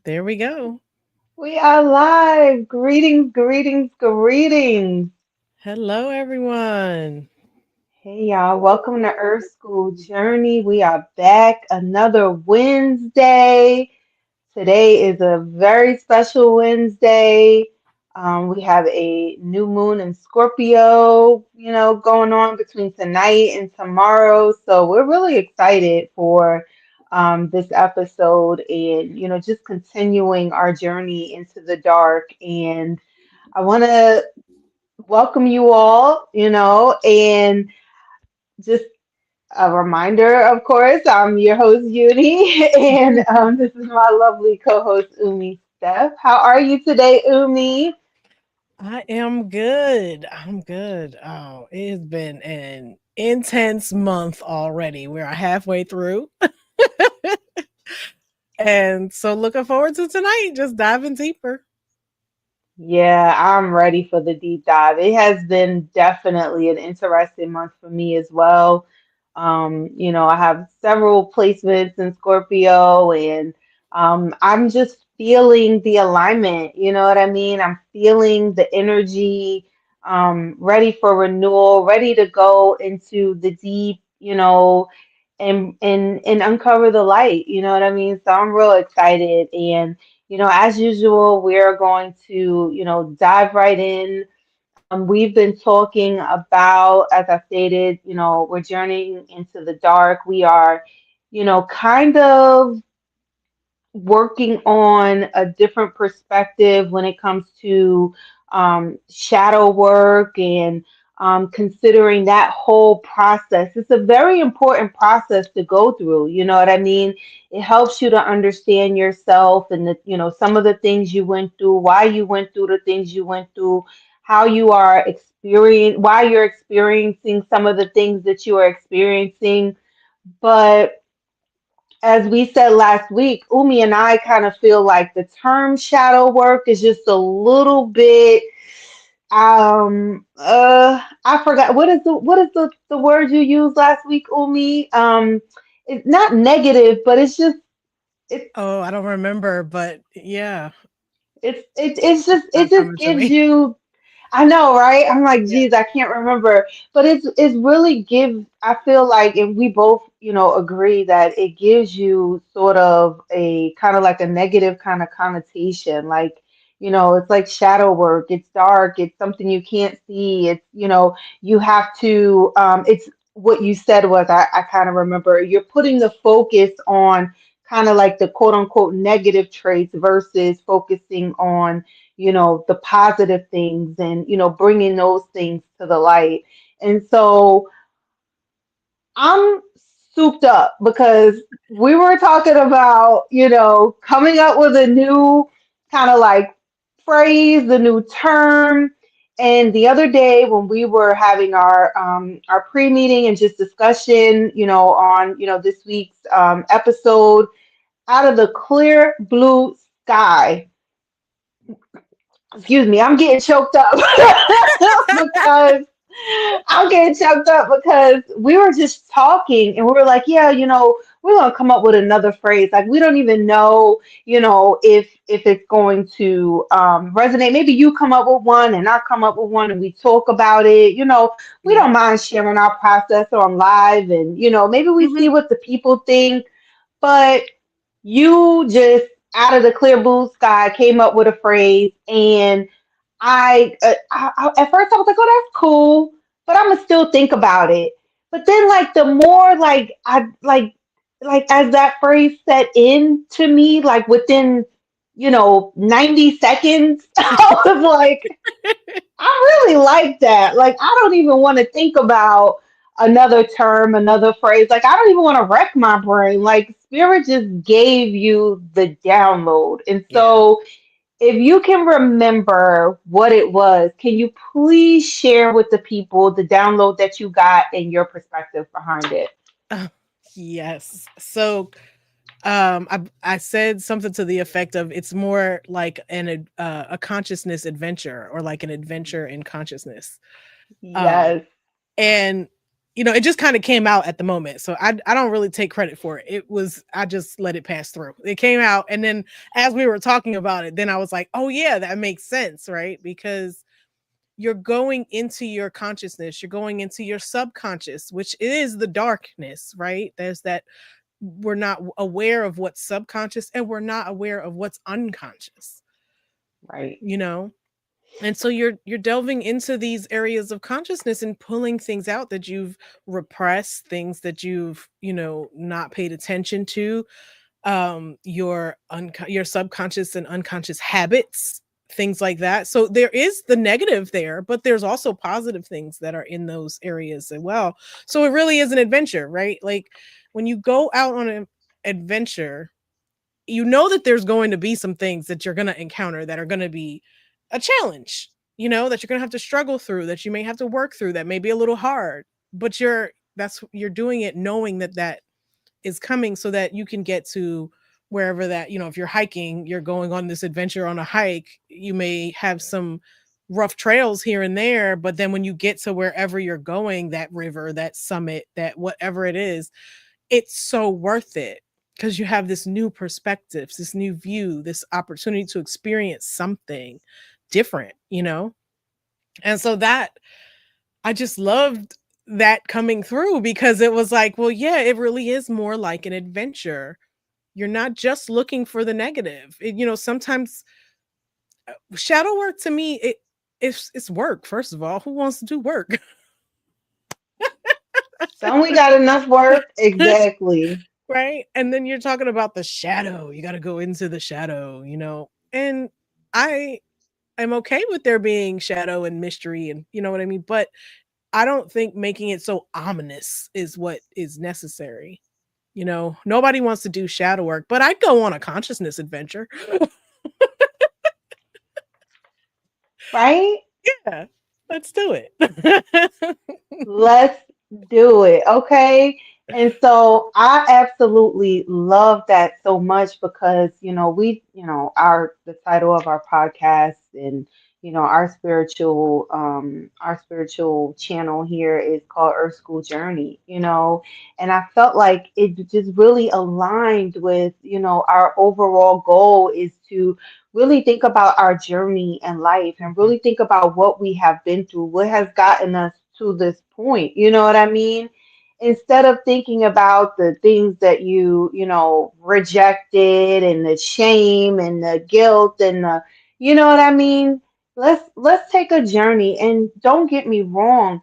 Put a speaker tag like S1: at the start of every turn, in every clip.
S1: There we go.
S2: We are live. Greetings, greetings, greetings.
S1: Hello, everyone.
S2: Hey, y'all. Welcome to Earth School Journey. We are back another Wednesday. Today is a very special Wednesday. We have a new moon in Scorpio, going on between tonight and tomorrow. So we're really excited for this episode and, just continuing our journey into the dark. And I want to welcome you all, and just a reminder, of course, I'm your host, Uni, and this is my lovely co-host, Umi Steph. How are you today, Umi?
S1: I am good. I'm good. Oh, it has been an intense month already. We're halfway through. And so looking forward to tonight, just diving deeper.
S2: Yeah, I'm ready for the deep dive. It has been definitely an interesting month for me as well. I have several placements in Scorpio, and I'm just feeling the alignment. You know what I mean? I'm feeling the energy, ready for renewal, ready to go into the deep, and uncover the light. You know what I mean? So I'm real excited, and as usual, we're going to, dive right in. We've been talking about, as I stated, we're journeying into the dark. We are, kind of working on a different perspective when it comes to shadow work and considering that whole process. It's a very important process to go through. You know what I mean? It helps you to understand yourself and some of the things you went through, why you went through the things you went through, how you are why you're experiencing some of the things that you are experiencing. But as we said last week, Umi and I kind of feel like the term shadow work is just a little bit I forgot what is the word you used last week, Umi? It's not negative, but it's
S1: Oh, I don't remember, but yeah,
S2: it
S1: not
S2: just
S1: coming to
S2: gives
S1: me.
S2: you. I know, right? I'm like,
S1: Yeah.
S2: geez, I can't remember. But it's really I feel like, and we both, agree that it gives you sort of a kind of like a negative kind of connotation. Like, it's like shadow work. It's dark. It's something you can't see. It's, you have to, it's what you said was, I kind of remember, you're putting the focus on kind of like the quote unquote negative traits versus focusing on the positive things and, bringing those things to the light. And so I'm souped up because we were talking about, coming up with a new kind of like phrase, the new term. And the other day when we were having our pre-meeting and just discussion, on this week's episode, out of the clear blue sky, excuse me, I'm getting choked up because I'm getting choked up because we were just talking and we were like, yeah, we're gonna come up with another phrase. Like we don't even know, if it's going to resonate. Maybe you come up with one and I come up with one and we talk about it. We
S1: Yeah.
S2: don't mind sharing our process on live and maybe we
S1: Hmm.
S2: see what the people think, but you just out of the clear blue sky came up with a phrase, and at first I was like, oh, that's cool, but I'm gonna still think about it. But then, like the more like I like as that phrase set in to me, like within 90 seconds, I was like, I really like that. Like, I don't even want to think about another term, another phrase. Like, I don't even want to wreck my brain. Like, Spirit just gave you the download. And
S1: Yeah.
S2: so, if you can remember what it was, can you please share with the people the download that you got and your perspective behind it?
S1: Uh, yes. So I said something to the effect of it's more like a consciousness adventure or like an adventure in consciousness. Um
S2: Yes.
S1: and it just kind of came out at the moment. So I don't really take credit for it. I just let it pass through. It came out. And then as we were talking about it, then I was like, oh, yeah, that makes sense. Right. Because you're going into your consciousness, you're going into your subconscious, which is the darkness, right? There's that we're not aware of what's subconscious and we're not aware of what's unconscious,
S2: Right.
S1: you know? And so you're delving into these areas of consciousness and pulling things out that you've repressed, things that you've, not paid attention to, your subconscious and unconscious habits, things like that. So there is the negative there, but there's also positive things that are in those areas as well. So it really is an adventure, right? Like when you go out on an adventure, you know that there's going to be some things that you're going to encounter that are going to be a challenge, that you're going to have to struggle through, that you may have to work through, that may be a little hard, but you're doing it knowing that that is coming so that you can get to wherever that, if you're hiking, you're going on this adventure on a hike, you may have some rough trails here and there, but then when you get to wherever you're going, that river, that summit, that whatever it is, it's so worth it because you have this new perspective, this new view, this opportunity to experience something different. And so that I just loved that coming through because it was like, well, yeah, it really is more like an adventure. You're not just looking for the negative. Sometimes shadow work to me, it's work. First of all, who wants to do work?
S2: So we got enough work. Exactly.
S1: Right? And then you're talking about the shadow. You got to go into the shadow. And I am okay with there being shadow and mystery and you know what I mean? But I don't think making it so ominous is what is necessary. Nobody wants to do shadow work, but I'd go on a consciousness adventure.
S2: Right?
S1: Yeah, let's do it.
S2: Let's do it. Okay. And so I absolutely love that so much because, the title of our podcast and, our spiritual channel here is called Earth School Journey, and I felt like it just really aligned with, our overall goal is to really think about our journey in life and
S1: Mhm.
S2: really think about what we have been through, what has gotten us to this point. You know what I mean? Instead of thinking about the things that rejected and the shame and the guilt and you know what I mean? Let's take a journey and don't get me wrong.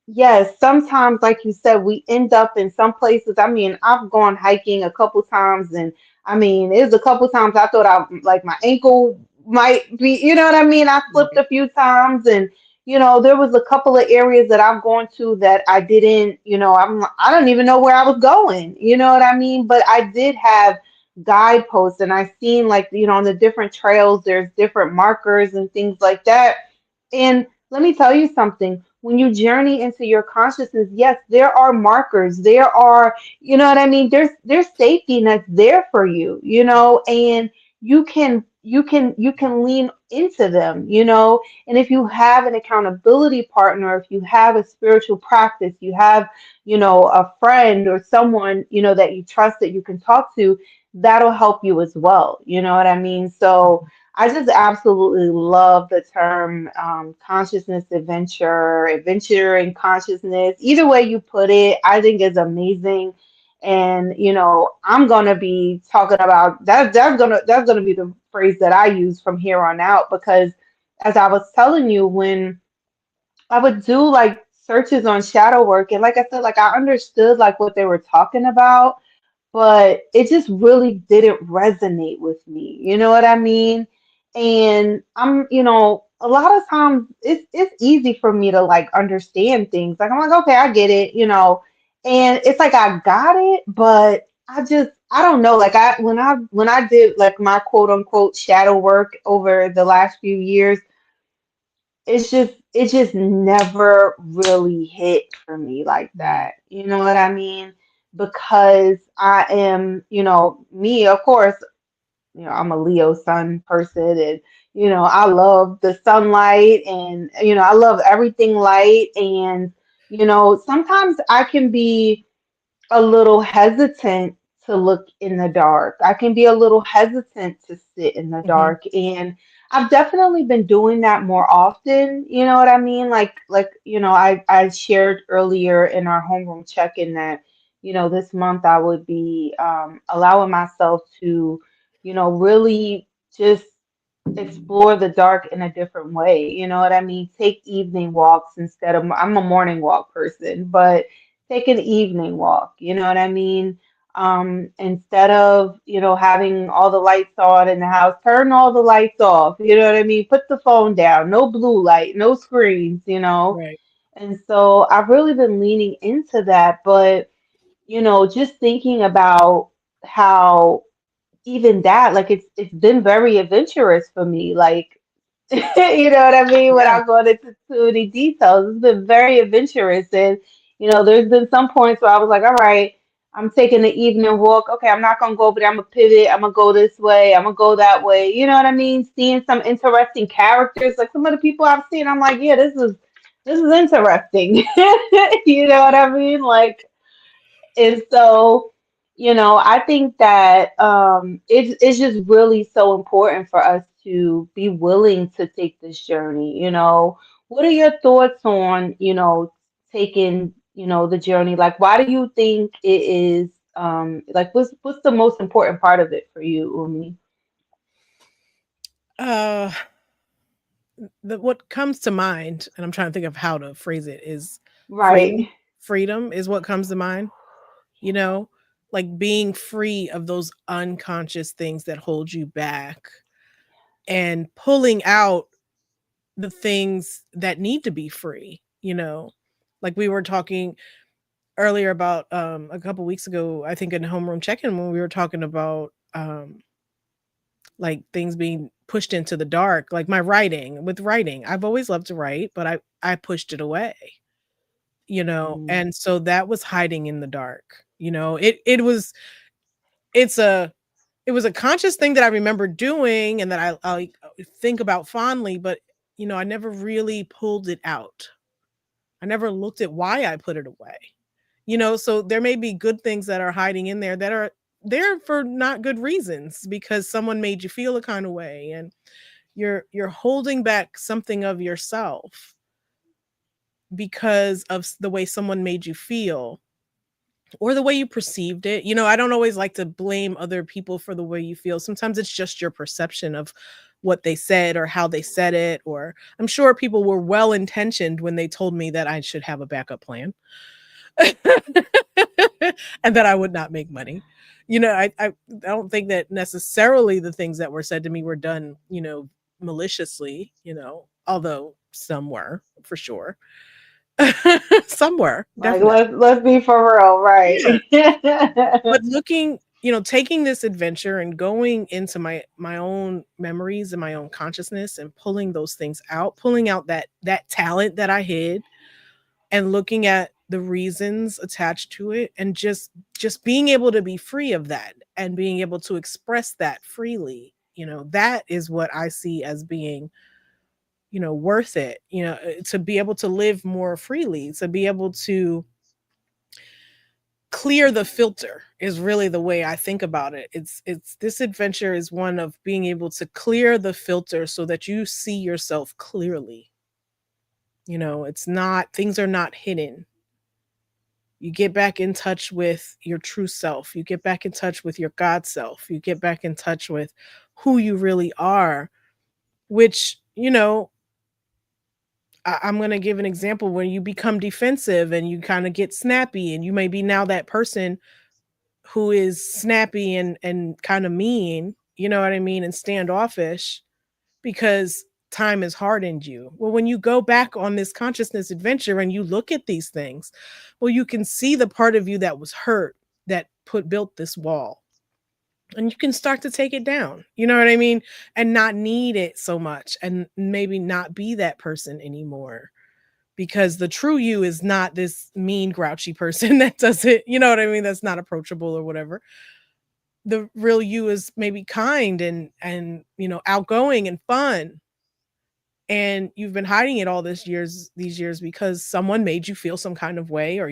S2: Yes, sometimes, like you said, we end up in some places. I mean, I've gone hiking a couple times, and I mean, it was a couple times I thought I like my ankle might be, you know what I mean? I slipped
S1: Right.
S2: a few times, and there was a couple of areas that I've gone to that I didn't, I don't even know where I was going, you know what I mean? But I did have guideposts, and I seen like, on the different trails, there's different markers and things like that. And let me tell you something. When you journey into your consciousness, yes, there are markers. There are, you know what I mean? There's safety nets there for you, and you can lean into them, And if you have an accountability partner, if you have a spiritual practice, you have, a friend or someone, that you trust that you can talk to, that'll help you as well. You know what I mean? So I just absolutely love the term consciousness adventure, adventure in consciousness. Either way you put it, I think is amazing. And I'm gonna be talking about that. That's gonna be the phrase that I use from here on out because, as I was telling you, when I would do like searches on shadow work, and like I said, like I understood like what they were talking about, but it just really didn't resonate with me. You know what I mean? And a lot of times it's easy for me to like understand things. Like I'm like, okay, I get it, and it's like I got it, but I don't know. Like when I did like my quote unquote shadow work over the last few years, it just never really hit for me like
S1: Right.
S2: that. You know what I mean? Because I am, me, of course, I'm a Leo sun person and I love the sunlight and I love everything light and Sometimes I can be a little hesitant to look in the dark. I can be a little hesitant to sit in the
S1: Mhm.
S2: dark. And I've definitely been doing that more often. You know what I mean? I shared earlier in our homeroom check-in that, this month I would be allowing myself to, really just explore the dark in a different way. You know what I mean? Take evening walks instead of, I'm a morning walk person, but take an evening walk. You know what I mean? Instead of, having all the lights on in the house, turn all the lights off. You know what I mean? Put the phone down, no blue light, no screens,
S1: Right.
S2: And so I've really been leaning into that. But, just thinking about how even that, like it's been very adventurous for me. Like, you know what I mean?
S1: Yeah.
S2: Without going into too many details, it's been very adventurous. And, there's been some points where I was like, all right, I'm taking the evening walk. Okay, I'm not gonna go over there, I'm gonna pivot, I'm gonna go this way, I'm gonna go that way. You know what I mean? Seeing some interesting characters, like some of the people I've seen, I'm like, yeah, this is interesting. You know what I mean? Like, and so, I think that it's just really so important for us to be willing to take this journey. What are your thoughts on, taking, the journey? Like, why do you think it is, like, what's the most important part of it for you, Umi?
S1: Uh, what comes to mind, and I'm trying to think of how to phrase it, is freedom.
S2: Right.
S1: Freedom is what comes to mind, you know, like being free of those unconscious things that hold you back and pulling out the things that need to be free, Like we were talking earlier about a couple weeks ago, I think in homeroom check-in when we were talking about like things being pushed into the dark, like my writing. With writing, I've always loved to write, but I pushed it away,
S2: Mm,
S1: and so that was hiding in the dark. It's a it was a conscious thing that I remember doing and that I think about fondly, but I never really pulled it out. I never looked at why I put it away. So there may be good things that are hiding in there that are there for not good reasons because someone made you feel a kind of way, and you're holding back something of yourself because of the way someone made you feel or the way you perceived it. I don't always like to blame other people for the way you feel. Sometimes it's just your perception of what they said or how they said it. Or I'm sure people were well intentioned when they told me that I should have a backup plan and that I would not make money. I don't think that necessarily the things that were said to me were done, maliciously, although some were for sure. Some were
S2: like,
S1: definitely.
S2: let's be for real,
S1: Yeah.
S2: right?
S1: But taking this adventure and going into my own memories and my own consciousness and pulling those things out, pulling out that talent that I hid and looking at the reasons attached to it and just being able to be free of that and being able to express that freely, that is what I see as being, worth it, to be able to live more freely, to be able to clear the filter is really the way I think about it. It's this adventure is one of being able to clear the filter so that you see yourself clearly. It's not things are not hidden. You get back in touch with your true self. You get back in touch with your God self. You get back in touch with who you really are, which, I'm going to give an example where you become defensive and you kind of get snappy and you may be now that person who is snappy and kind of mean, you know what I mean, and standoffish because time has hardened you. Well, when you go back on this consciousness adventure and you look at these things, well, you can see the part of you that was hurt that built this wall. And you can start to take it down. You know what I mean? And not need it so much and maybe not be that person anymore because the true you is not this mean grouchy person that does it, you know what I mean, that's not approachable or whatever. The real you is maybe kind and outgoing and fun and you've been hiding it all these years because someone made you feel some kind of way, or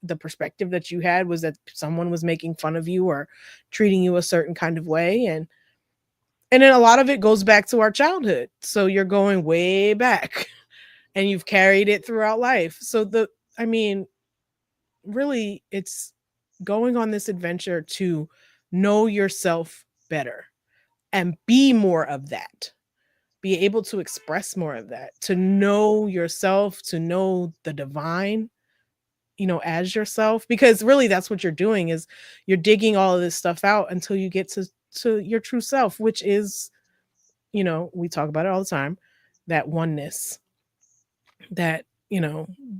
S1: the perspective that you had was that someone was making fun of you or treating you a certain kind of way. And then a lot of it goes back to our childhood, so you're going way back and you've carried it throughout life. So I mean, really, it's going on this adventure to know yourself better and be more of that, be able to express more of that, to know yourself, to know the divine, as yourself, because really that's what you're doing, is you're digging all of this stuff out until you get to your true self, which is, we talk about it all the time, that oneness, that,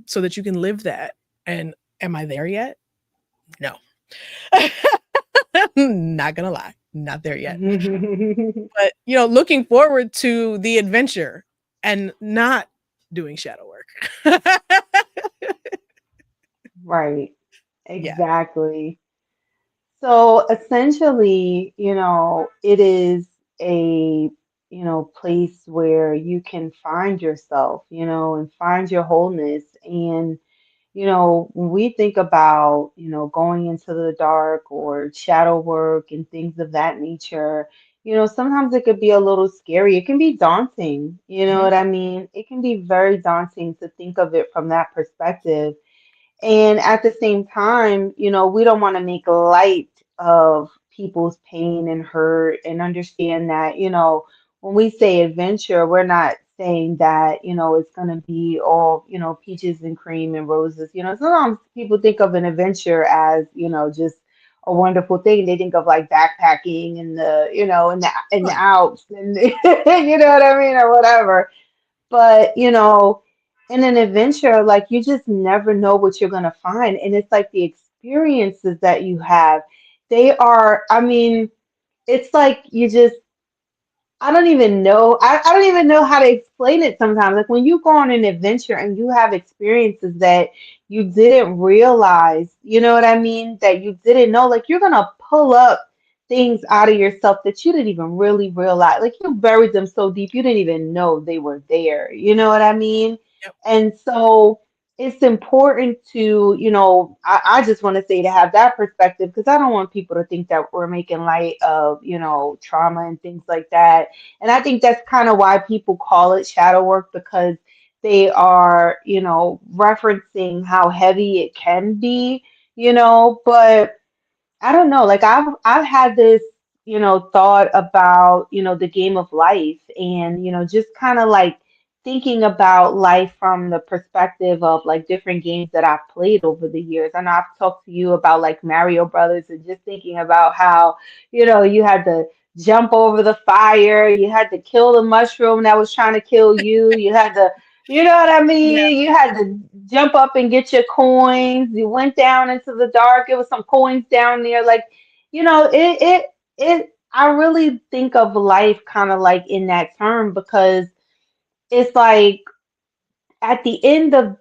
S1: so that you can live that. And am I there yet? No. Not gonna lie, not there yet. But, looking forward to the adventure and not doing shadow work.
S2: Right.
S1: Yeah.
S2: Exactly. So essentially, it is a, place where you can find yourself, and find your wholeness. And, when we think about, going into the dark or shadow work and things of that nature, sometimes it could be a little scary. It can be daunting. You know
S1: Mhm.
S2: what I mean? It can be very daunting to think of it from that perspective. And at the same time, we don't want to make light of people's pain and hurt, and understand that, when we say adventure, we're not saying that, it's going to be all, peaches and cream and roses. Sometimes people think of an adventure as, just a wonderful thing. They think of like backpacking in the, in the
S1: Right.
S2: Alps and you know what I mean, or whatever. But, in an adventure, like you just never know what you're going to find. And it's like the experiences that you have, they are, I mean, it's like you just, I don't even know. I don't even know how to explain it sometimes. Like when you go on an adventure and you have experiences that you didn't realize, you know what I mean? That you didn't know, like you're gonna pull up things out of yourself that you didn't even really realize. Like you buried them so deep you didn't even know they were there. You know what I mean?
S1: Yep.
S2: And so it's important to, I just want to say to have that perspective because I don't want people to think that we're making light of, trauma and things like that. And I think that's kind of why people call it shadow work because they are, referencing how heavy it can be, but I don't know. Like I've had this, thought about, the game of life and, just kind of like thinking about life from the perspective of like different games that I've played over the years. I know I've talked to you about like Mario Brothers and just thinking about how, you had to jump over the fire, you had to kill the mushroom that was trying to kill you, you had to you know what I
S1: Yeah.
S2: mean? You had to jump up and get your coins. You went down into the dark. It was some coins down there. Like, I really think of life kind of like in that term because it's like at the end of,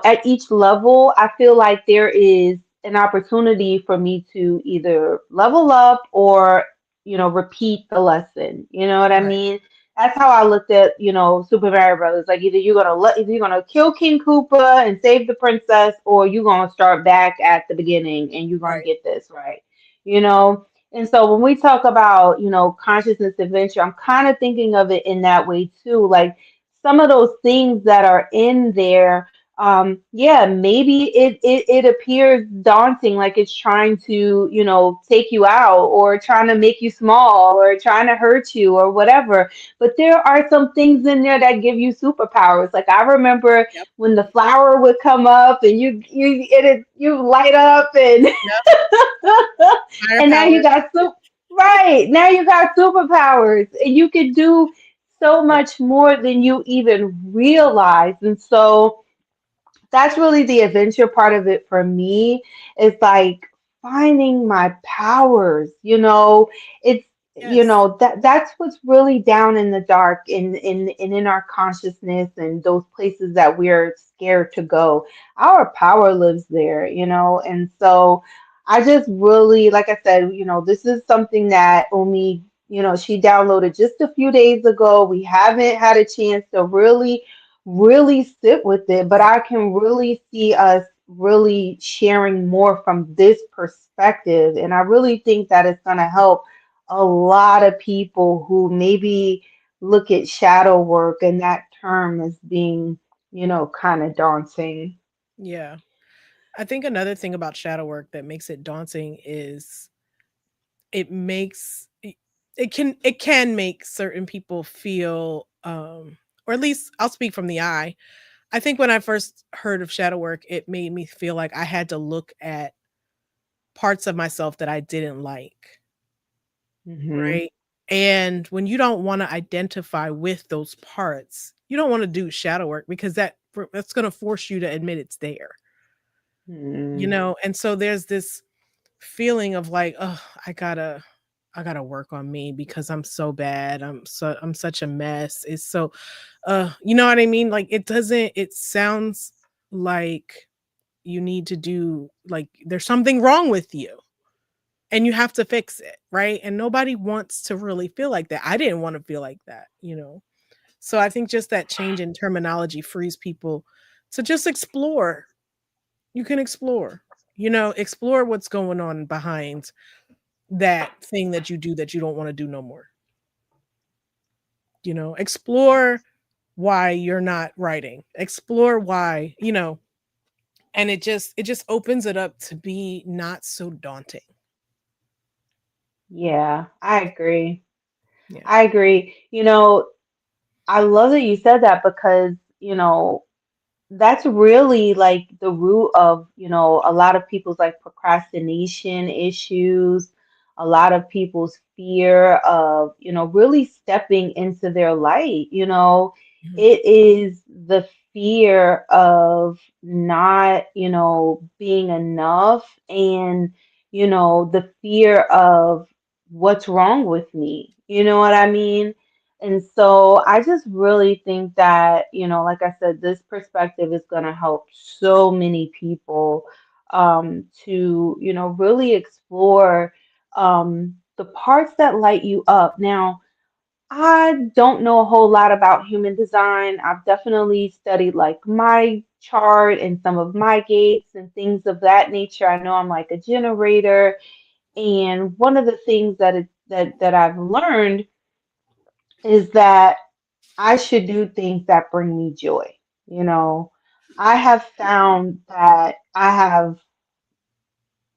S2: at each level, I feel like there is an opportunity for me to either level up or, repeat the lesson. You know what I
S1: Right.
S2: mean? That's how I looked at, Super Mario Brothers. Like either you're gonna kill King Koopa and save the princess, or you're gonna start back at the beginning and you're gonna
S1: Right.
S2: get this right. You know? And so when we talk about, consciousness adventure, I'm kind of thinking of it in that way too. Like some of those things that are in there, yeah, maybe it appears daunting, like it's trying to, take you out or trying to make you small or trying to hurt you or whatever. But there are some things in there that give you superpowers. Like I remember
S1: Yep.
S2: when the flower would come up and you light up and
S1: Yep. Higher
S2: and now you
S1: power.
S2: got right now you got superpowers and you can do so
S1: Yep.
S2: much more than you even realize. And so that's really the adventure part of it for me. Is like finding my powers, it's
S1: Yes.
S2: that's what's really down in the dark in our consciousness and those places that we're scared to go. Our power lives there, and so I just really, like I said, this is something that Umi, she downloaded just a few days ago. We haven't had a chance to really sit with it, but
S1: Yeah.
S2: I can really see us really sharing more from this perspective. And I really think that it's going to help a lot of people who maybe look at shadow work and that term as being, kind of daunting.
S1: Yeah. I think another thing about shadow work that makes it daunting is it makes it can make certain people feel or at least I'll speak from the eye. I think when I first heard of shadow work, it made me feel like I had to look at parts of myself that I didn't like,
S2: Hmm.
S1: right? And when you don't want to identify with those parts, you don't want to do shadow work because that's going to force you to admit it's there.
S2: Hmm.
S1: And so there's this feeling of like, oh, I gotta work on me because I'm so bad. I'm such a mess. It's so you know what I mean? Like it sounds like you need to do like there's something wrong with you and you have to fix it, right? And nobody wants to really feel like that. I didn't want to feel like that. So I think just that change in terminology frees people to just explore. You can explore what's going on behind that thing that you do that you don't want to do no more. Explore why you're not writing. Explore why, and it just opens it up to be not so daunting.
S2: Yeah, I agree.
S1: Yeah.
S2: I agree. I love that you said that because, that's really like the root of, a lot of people's like procrastination issues, a lot of people's fear of, really stepping into their light.
S1: Mhm.
S2: It is the fear of not, being enough and, the fear of what's wrong with me. You know what I mean? And so I just really think that, like I said, this perspective is going to help so many people to, really explore the parts that light you up. Now, I don't know a whole lot about human design. I've definitely studied like my chart and some of my gates and things of that nature. I know I'm like a generator. And one of the things that I've learned is that I should do things that bring me joy. You know, I have found that I have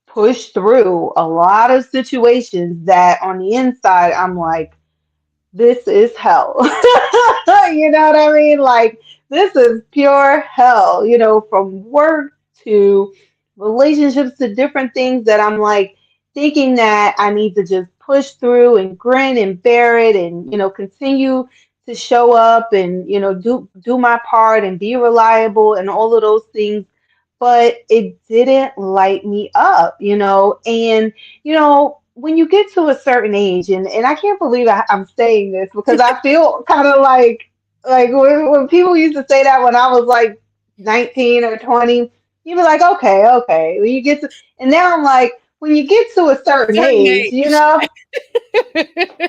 S2: pushed through a lot of situations that on the inside I'm like, this is hell. You know what I mean? Like, this is pure hell, from work to relationships to different things that I'm like thinking that I need to just push through and grin and bear it and, continue to show up and, do my part and be reliable and all of those things. But it didn't light me up, and when you get to a certain age, and I can't believe I'm saying this because I feel kind of like when people used to say that when I was like 19 or 20, you'd be like, okay, okay. When you get to, and now I'm like, when you get to a certain
S1: Certain
S2: age,
S1: age.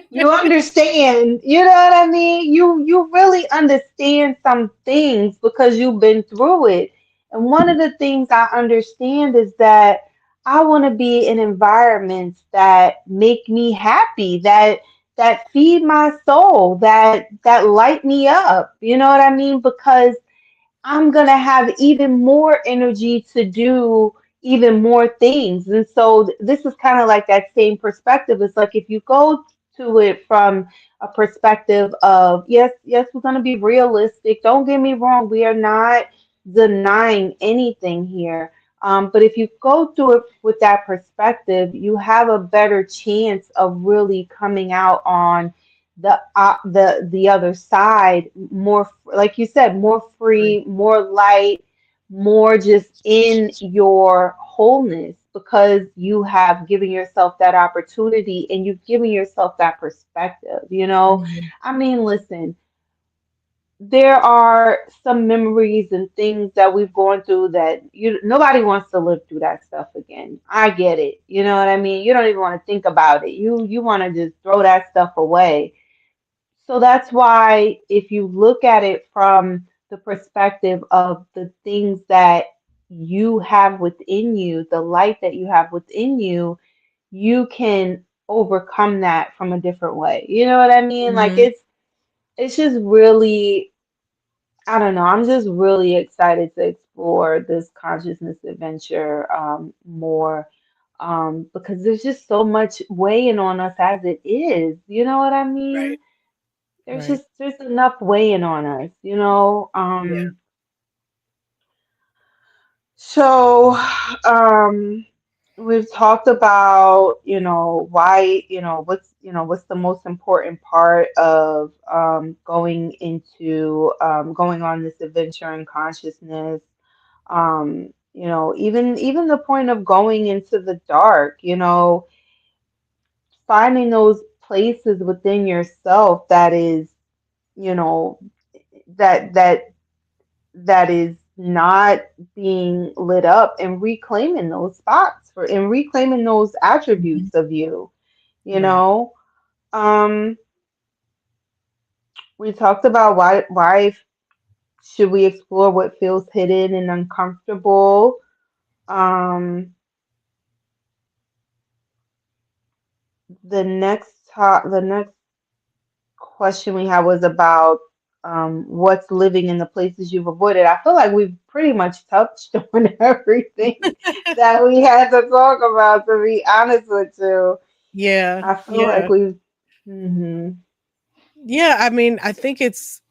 S2: you understand, you know what I mean? You really understand some things because you've been through it. And one of the things I understand is that I want to be in environments that make me happy, that feed my soul, that light me up. You know what I mean? Because I'm going to have even more energy to do even more things. And so this is kind of like that same perspective. It's like if you go to it from a perspective of, yes, yes, we're going to be realistic. Don't get me wrong. We are not denying anything here. But if you go through it with that perspective, you have a better chance of really coming out on the other side more, like you said, more
S1: Right.
S2: free, more light, more just in your wholeness because you have given yourself that opportunity and you've given yourself that perspective.
S1: Mhm.
S2: I mean, listen, there are some memories and things that we've gone through that nobody wants to live through that stuff again. I get it. You know what I mean? You don't even want to think about it. You want to just throw that stuff away. So that's why if you look at it from the perspective of the things that you have within you, the light that you have within you, you can overcome that from a different way. You know what I mean? Like
S1: Mhm.
S2: it's just really, I don't know. I'm just really excited to explore this consciousness adventure more, because there's just so much weighing on us as it is. You know what I mean?
S1: Right. Right.
S2: There's enough weighing on us. You know.
S1: Yeah.
S2: So, um, we've talked about, why, what's the most important part of going on this adventure in consciousness. Even the point of going into the dark, finding those places within yourself that is, you know, that that that is not being lit up, and reclaiming those spots for and reclaiming those
S1: Mhm.
S2: attributes of you, you
S1: Right.
S2: know. Um, we talked about why should we explore what feels hidden and uncomfortable. Um, the next question we had was about what's living in the places you've avoided. I feel like we've pretty much touched on everything that we had to talk about, to be honest with you.
S1: Yeah.
S2: I feel like
S1: Yeah.
S2: we've. Hmm.
S1: Yeah, I mean, I think it's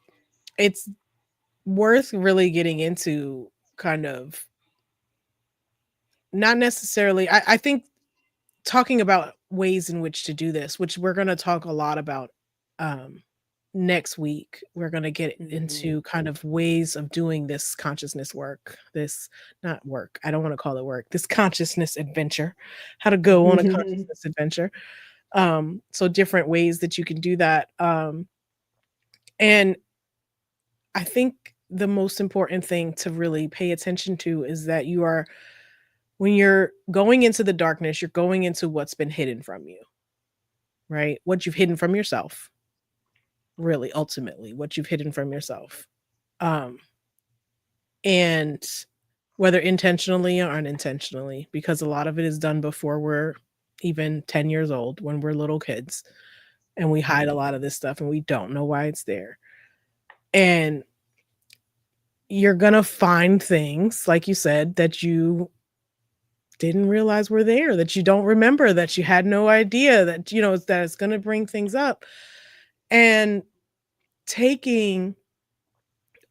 S1: worth really getting into kind of not necessarily I think talking about ways in which to do this, which we're going to talk a lot about um next week. We're going to get
S2: Hmm.
S1: into kind of ways of doing this consciousness work. This not work. I don't want to call it work. This consciousness adventure. How to go on a consciousness adventure. So different ways that you can do that. And I think the most important thing to really pay attention to is that you are when you're going into the darkness, you're going into what's been hidden from you, right? What you've hidden from yourself, really, ultimately, what you've hidden from yourself. Um, and whether intentionally or unintentionally, because a lot of it is done before we're even 10 years old, when we're little kids, and we hide a lot of this stuff and we don't know why it's there. And you're gonna find things, like you said, that you didn't realize were there, that you don't remember, that you had no idea that, that it's gonna bring things up. And taking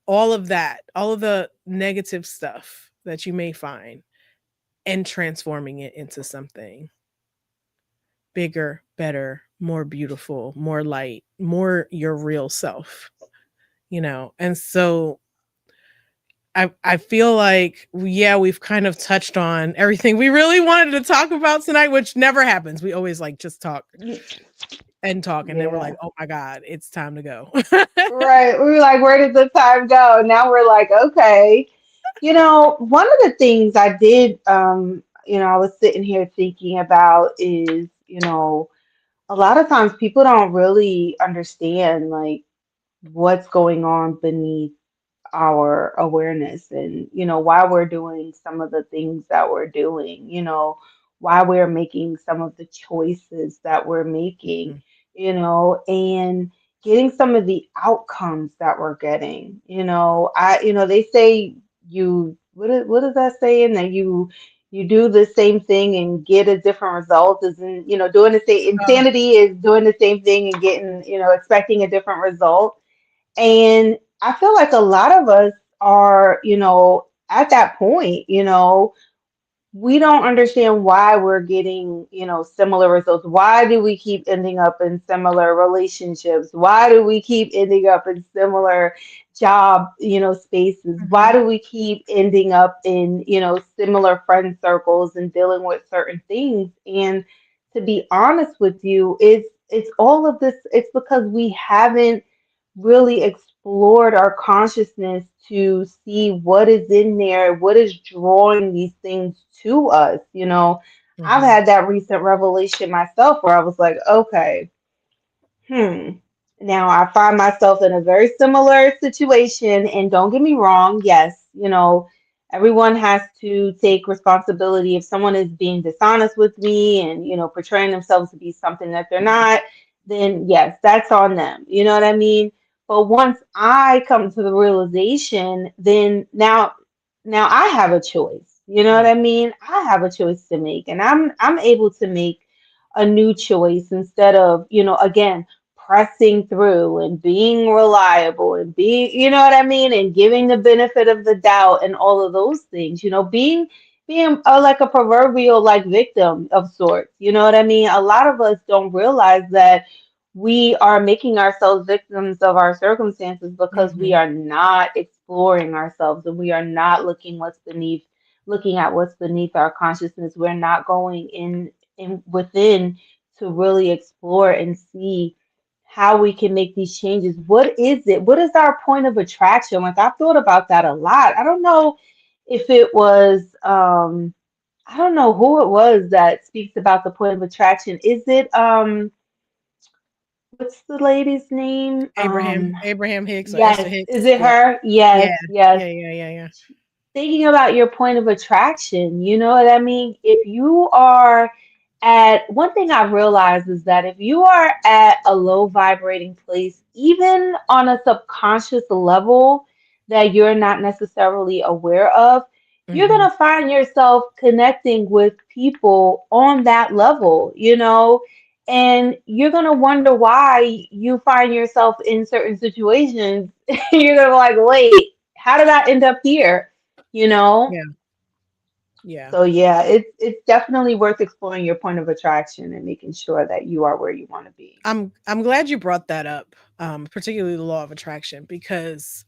S1: all of that, all of the negative stuff that you may find, and transforming it into something bigger, better, more beautiful, more light, more your real self, And so I feel like, yeah, we've kind of touched on everything we really wanted to talk about tonight, which never happens. We always like just talk and talk, and then we're like,
S2: Yeah.
S1: oh my God, it's time to go.
S2: Right. We were like, where did the time go? Now we're like, okay. One of the things I did, I was sitting here thinking about is, a lot of times people don't really understand like what's going on beneath our awareness, and why we're doing some of the things that we're doing, why we're making some of the choices that we're making,
S1: Mhm.
S2: and getting some of the outcomes that we're getting. They say what is that saying, that you do the same thing and get a different result, is in doing the same.
S1: Oh,
S2: Insanity is doing the same thing and getting, expecting a different result. And I feel like a lot of us are, at that point, we don't understand why we're getting, similar results. Why do we keep ending up in similar relationships? Why do we keep ending up in similar job, spaces? Why
S1: mhm.
S2: do we keep ending up in, similar friend circles and dealing with certain things? And to be honest with you, it's all of this, it's because we haven't really explored our consciousness to see what is in there, what is drawing these things to us. I've
S1: Mhm.
S2: had that recent revelation myself where I was like, okay, hmm. Now I find myself in a very similar situation, and don't get me wrong, yes, everyone has to take responsibility if someone is being dishonest with me and, portraying themselves to be something that they're not, then yes, that's on them. You know what I mean? But once I come to the realization, then now I have a choice. You know what
S1: Right.
S2: I mean? I have a choice to make, and I'm able to make a new choice instead of, again, pressing through and being reliable and being, you know what I mean, and giving the benefit of the doubt and all of those things, being like a proverbial like victim of sorts. You know what I mean? A lot of us don't realize that we are making ourselves victims of our circumstances because we
S1: Mhm.
S2: are not exploring ourselves and we are not looking at what's beneath our consciousness. We're not going in within to really explore and see how we can make these changes. What is it? What is our point of attraction? Like I've thought about that a lot. I don't know if it was I don't know who it was that speaks about the point of attraction. Is it what's the lady's name?
S1: Abraham Hicks or Esther
S2: Yes, is
S1: Hicks.
S2: it
S1: Yeah.
S2: her?
S1: Yeah.
S2: Yes, yes.
S1: Yeah, yeah, yeah, yeah.
S2: Thinking about your point of attraction, you know what I mean? If you are at one thing I've realized is that if you are at a low vibrating place, even on a subconscious level that you're not necessarily aware of, you're
S1: Mhm.
S2: going to find yourself connecting with people on that level, and you're going to wonder why you find yourself in certain situations. You're going to be like, wait, how did I end up here? you know
S1: Yeah. Yeah.
S2: so yeah, it's definitely worth exploring your point of attraction and making sure that you are where you want to be.
S1: I'm glad you brought that up, particularly the law of attraction, because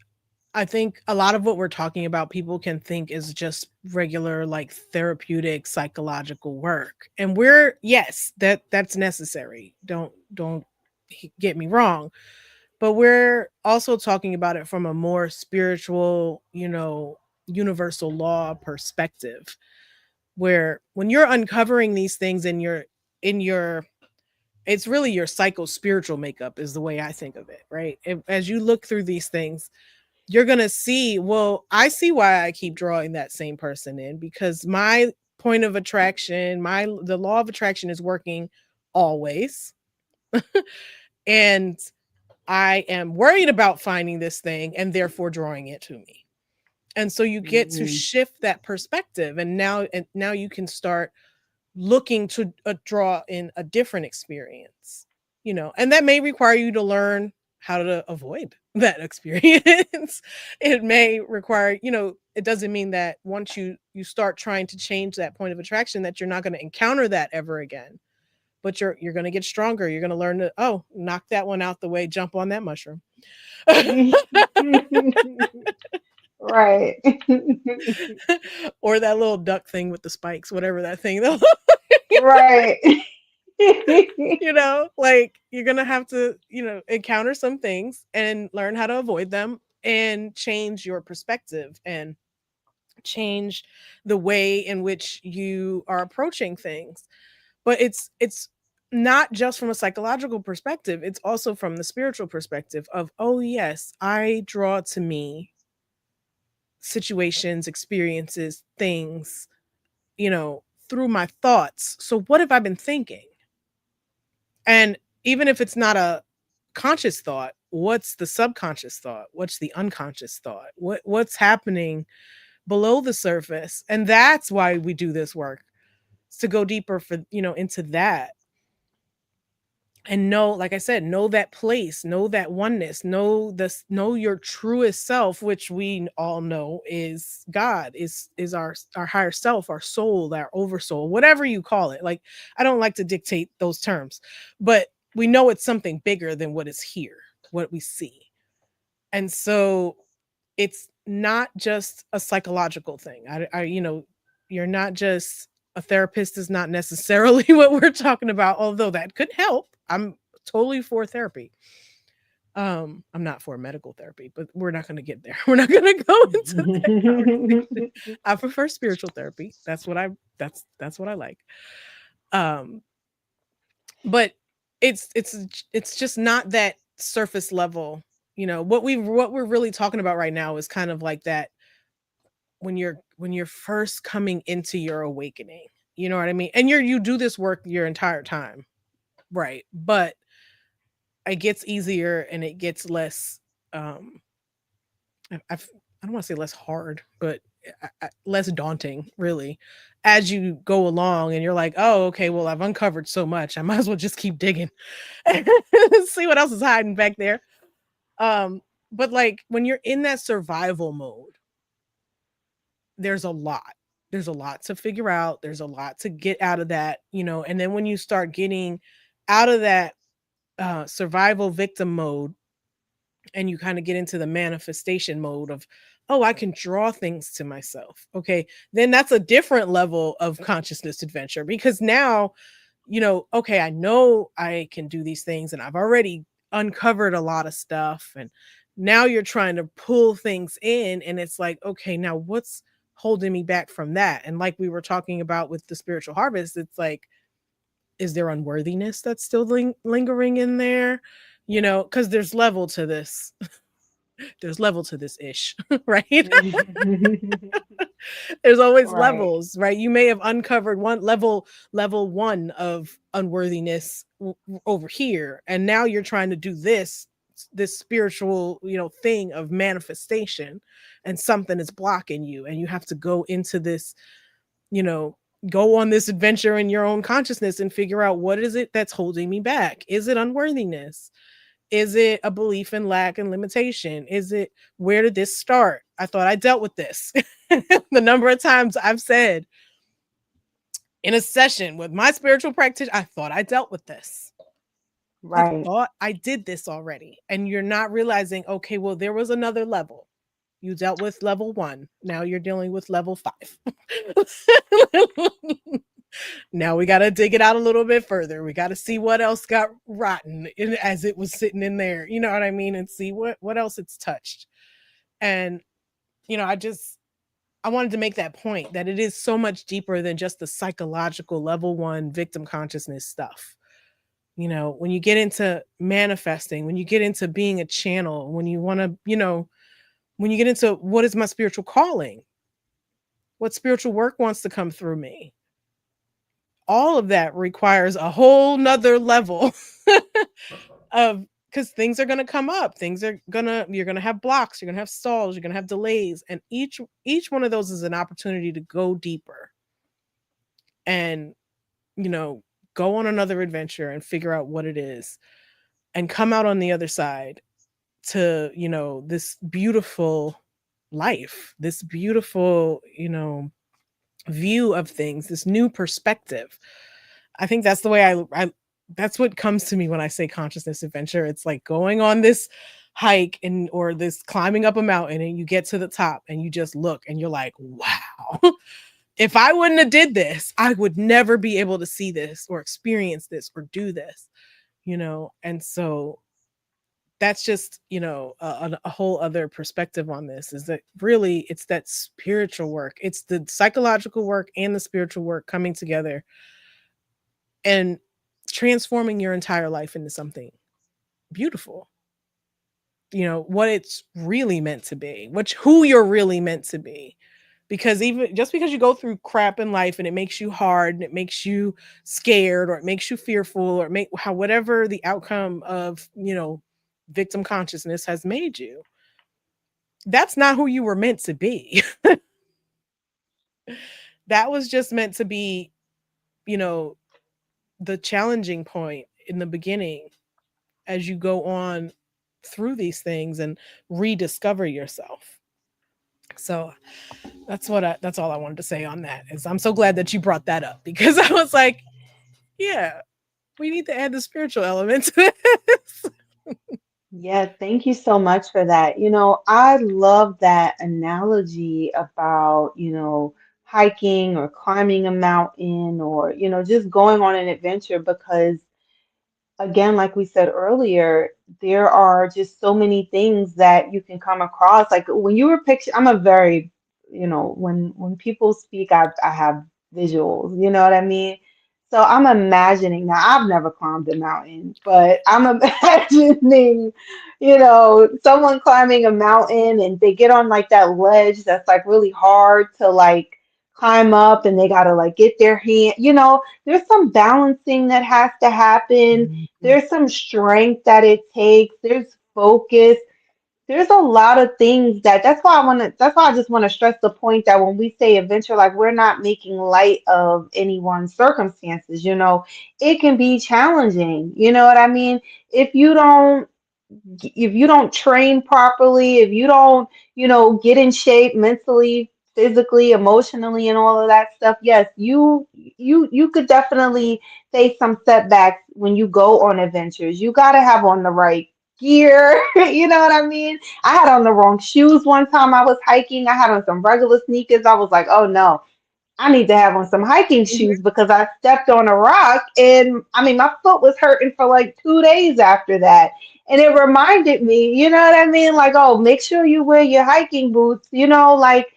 S1: I think a lot of what we're talking about, people can think is just regular, like therapeutic psychological work. And yes, that's necessary. Don't get me wrong. But we're also talking about it from a more spiritual, universal law perspective, where when you're uncovering these things in your it's really your psycho spiritual makeup is the way I think of it, right? As you look through these things, you're going to see, well, I see why I keep drawing that same person in, because my point of attraction, my the law of attraction is working always. And I am worried about finding this thing and therefore drawing it to me. And so you get to
S2: Mhm.
S1: shift that perspective, and now you can start looking to draw in a different experience, and that may require you to learn how to avoid that experience. It may require, it doesn't mean that once you start trying to change that point of attraction that you're not going to encounter that ever again, but you're going to get stronger. You're going to learn to, knock that one out the way, jump on that mushroom.
S2: Right.
S1: Or that little duck thing with the spikes, whatever that thing.
S2: Right.
S1: Like you're gonna have to, encounter some things and learn how to avoid them and change your perspective and change the way in which you are approaching things. But it's not just from a psychological perspective, it's also from the spiritual perspective of, oh yes, I draw to me situations, experiences, things, through my thoughts. So what have I been thinking? And even if it's not a conscious thought, what's the subconscious thought? What's the unconscious thought? What's happening below the surface? And that's why we do this work. It's to go deeper for, into that, and know, like I said, know that place, know that oneness, know your truest self, which we all know is God, is our higher self, our soul, our oversoul, whatever you call it. Like, I don't like to dictate those terms, but we know it's something bigger than what is here, what we see. And so it's not just a psychological thing. You're not just a therapist is not necessarily what we're talking about, although that could help. I'm totally for therapy. I'm not for medical therapy, but we're not going to get there. We're not going to go into that conversation. I prefer spiritual therapy. That's what I like. Um, but it's just not that surface level. What we're really talking about right now is kind of like that when you're first coming into your awakening. You know what I mean? And you do this work your entire time, right? But it gets easier and it gets less um I don't want to say less hard, but less daunting, really, as you go along. And you're like, oh, okay, well, I've uncovered so much. I might as well just keep digging, see what else is hiding back there. Um, but like when you're in that survival mode, there's a lot. There's a lot to figure out. There's a lot to get out of that. And then when you start getting out of that survival victim mode and you kind of get into the manifestation mode of, oh, I can draw things to myself, okay, then that's a different level of consciousness adventure, because now, okay, I know I can do these things and I've already uncovered a lot of stuff, and now you're trying to pull things in, and it's like, okay, now what's holding me back from that? And like we were talking about with the spiritual harvest, it's like, is there unworthiness that's still lingering in there? Because there's level to this. There's level to this ish, right? There's always
S2: Right.
S1: levels, right? You may have uncovered one level one of unworthiness over here, and now you're trying to do this spiritual, thing of manifestation, and something is blocking you, and you have to go into this, you know, go on this adventure in your own consciousness and figure out, what is it that's holding me back? Is it unworthiness? Is it a belief in lack and limitation? Is it, where did this start? I thought I dealt with this. The number of times I've said in a session with my spiritual practitioner, I thought I dealt with this. I
S2: Right.
S1: thought I did this already. And you're not realizing, okay, well, there was another level. You dealt with level 1. Now you're dealing with level 5. Now we got to dig it out a little bit further. We got to see what else got rotten as it was sitting in there. You know what I mean? And see what else it's touched. And I wanted to make that point, that it is so much deeper than just the psychological level 1 victim consciousness stuff. When you get into manifesting, when you get into being a channel, when you want to, when you get into what is my spiritual calling, what spiritual work wants to come through me, all of that requires a whole nother level of, because things are going to come up, you're going to have blocks, you're going to have stalls, you're going to have delays, and each one of those is an opportunity to go deeper and, you know go on another adventure and figure out what it is, and come out on the other side to, this beautiful life, this beautiful, view of things, this new perspective. I think that's the way I that's what comes to me when I say consciousness adventure. It's like going on this hike, and or this climbing up a mountain, and you get to the top and you just look and you're like, wow. If I wouldn't have did this, I would never be able to see this or experience this or do this. And so that's just, a whole other perspective on this, is that really it's that spiritual work. It's the psychological work and the spiritual work coming together and transforming your entire life into something beautiful. What it's really meant to be, who you're really meant to be. Because even just because you go through crap in life and it makes you hard and it makes you scared or it makes you fearful or whatever the outcome of, victim consciousness has made you, that's not who you were meant to be. That was just meant to be, you know, the challenging point in the beginning as you go on through these things and rediscover yourself. So that's all I wanted to say on that. Is I'm so glad that you brought that up, because I was like, yeah, we need to add the spiritual element to this.
S2: Yeah, thank you so much for that. I love that analogy about, hiking or climbing a mountain or, just going on an adventure because again, like we said earlier, there are just so many things that you can come across. Like when you were picture, I'm a very, when people speak, I have visuals. You know what I mean? So I'm imagining now. I've never climbed a mountain, but I'm imagining, someone climbing a mountain and they get on like that ledge that's like really hard to like climb up, and they gotta like get their hand. There's some balancing that has to happen.
S1: Mhm.
S2: There's some strength that it takes. There's focus. There's a lot of things that's why I just want to stress the point that when we say adventure, like we're not making light of anyone's circumstances. It can be challenging. You know what I mean? If you don't if you don't train properly, if you don't, get in shape mentally, physically, emotionally, and all of that stuff, yes, you could definitely face some setbacks when you go on adventures. You got to have on the right gear. You know what I mean? I had on the wrong shoes one time I was hiking. I had on some regular sneakers. I was like, oh no, I need to have on some hiking
S1: Mhm.
S2: shoes because I stepped on a rock, and I mean my foot was hurting for like 2 days after that. And it reminded me, you know what I mean? Like, oh, make sure you wear your hiking boots, like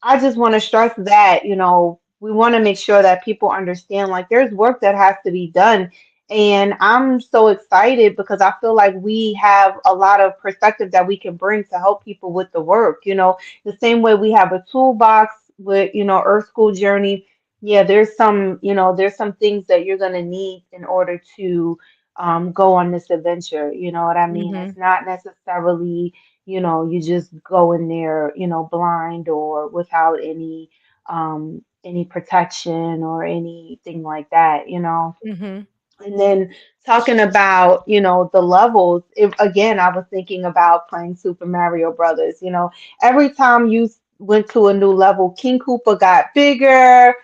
S2: I just want to stress that, we want to make sure that people understand like there's work that has to be done. And I'm so excited because I feel like we have a lot of perspective that we can bring to help people with the work. The same way we have a toolbox with, Earth School Journey. Yeah, there's some things that you're going to need in order to go on this adventure. You know what I mean?
S1: Mhm.
S2: It's not necessarily, you just go in there, blind or without any protection or anything like that.
S1: Mhm.
S2: And then talking about, the levels, again, I was thinking about playing Super Mario Brothers. Every time you went to a new level, King Koopa got bigger,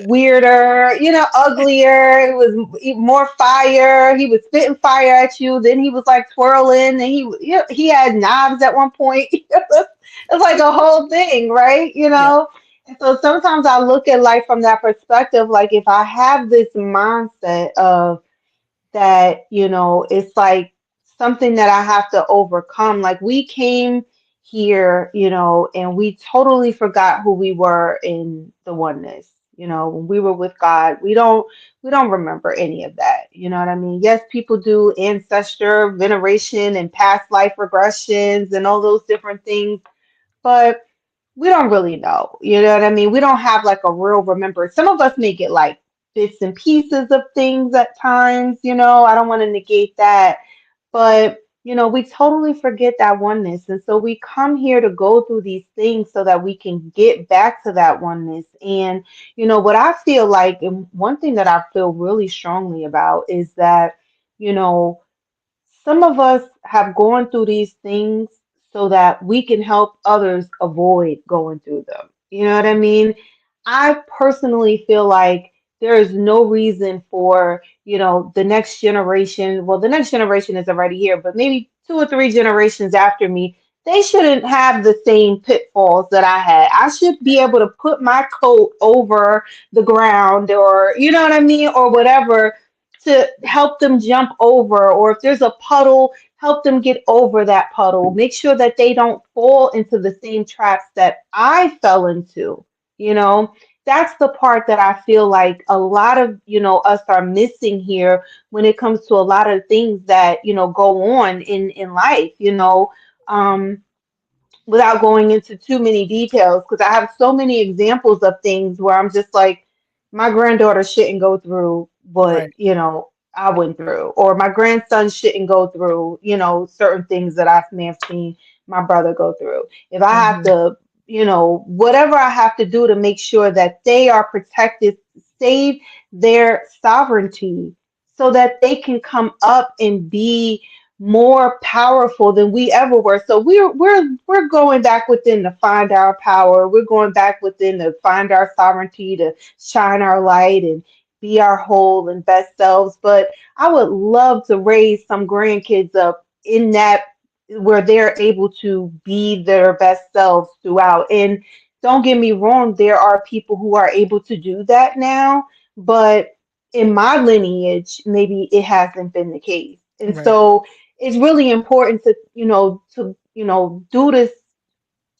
S2: weirder, uglier. It was more fire. He was spitting fire at you. Then he was like twirling, and he had knives at one point. It's like a whole thing, right?
S1: Yeah.
S2: And so sometimes I look at life from that perspective, like if I have this mindset of that, it's like something that I have to overcome. Like we came here, and we totally forgot who we were in the oneness. When we were with God, we don't remember any of that. You know what I mean? Yes, people do ancestor veneration and past life regressions and all those different things, but we don't really know. You know what I mean? We don't have like a real remembrance. Some of us may get like bits and pieces of things at times. I don't want to negate that, but we totally forget that oneness. And so we come here to go through these things so that we can get back to that oneness. And what I feel like, and one thing that I feel really strongly about is that, you know, some of us have gone through these things so that we can help others avoid going through them. You know what I mean? I personally feel like there is no reason for, the next generation, well, the next generation is already here, but maybe two or three generations after me, they shouldn't have the same pitfalls that I had. I should be able to put my coat over the ground or, you know what I mean, or whatever to help them jump over, or if there's a puddle, help them get over that puddle. Make sure that they don't fall into the same traps that I fell into. You know, that's the part that I feel like a lot of, us are missing here when it comes to a lot of things that, go on in life, um, without going into too many details, because I have so many examples of things where I'm just like, my granddaughter shouldn't go through what,
S1: Right.
S2: I went through, or my grandson shouldn't go through, certain things that I may have seen my brother go through. If I have
S1: Mhm.
S2: to, whatever I have to do to make sure that they are protected, save their sovereignty so that they can come up and be more powerful than we ever were. So we're going back within to find our power. We're going back within to find our sovereignty, to shine our light and be our whole and best selves. But I would love to raise some grandkids up in that where they're able to be their best selves throughout. And don't get me wrong, there are people who are able to do that now, but in my lineage, maybe it hasn't been the case. And
S1: Right.
S2: so it's really important to, do this.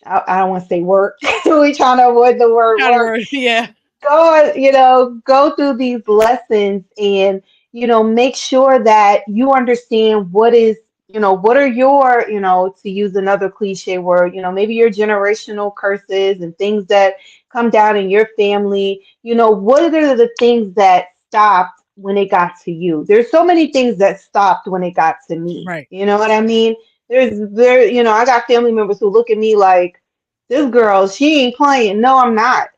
S2: I don't want to say work. We trying to avoid the word
S1: Kind of
S2: work.
S1: word. Yeah.
S2: Go through these lessons and, make sure that you understand what are your, to use another cliche word, maybe your generational curses and things that come down in your family. What are the things that stopped when it got to you? There's so many things that stopped when it got to me.
S1: Right.
S2: You know what I mean? I got family members who look at me like, this girl, she ain't playing. No, I'm not,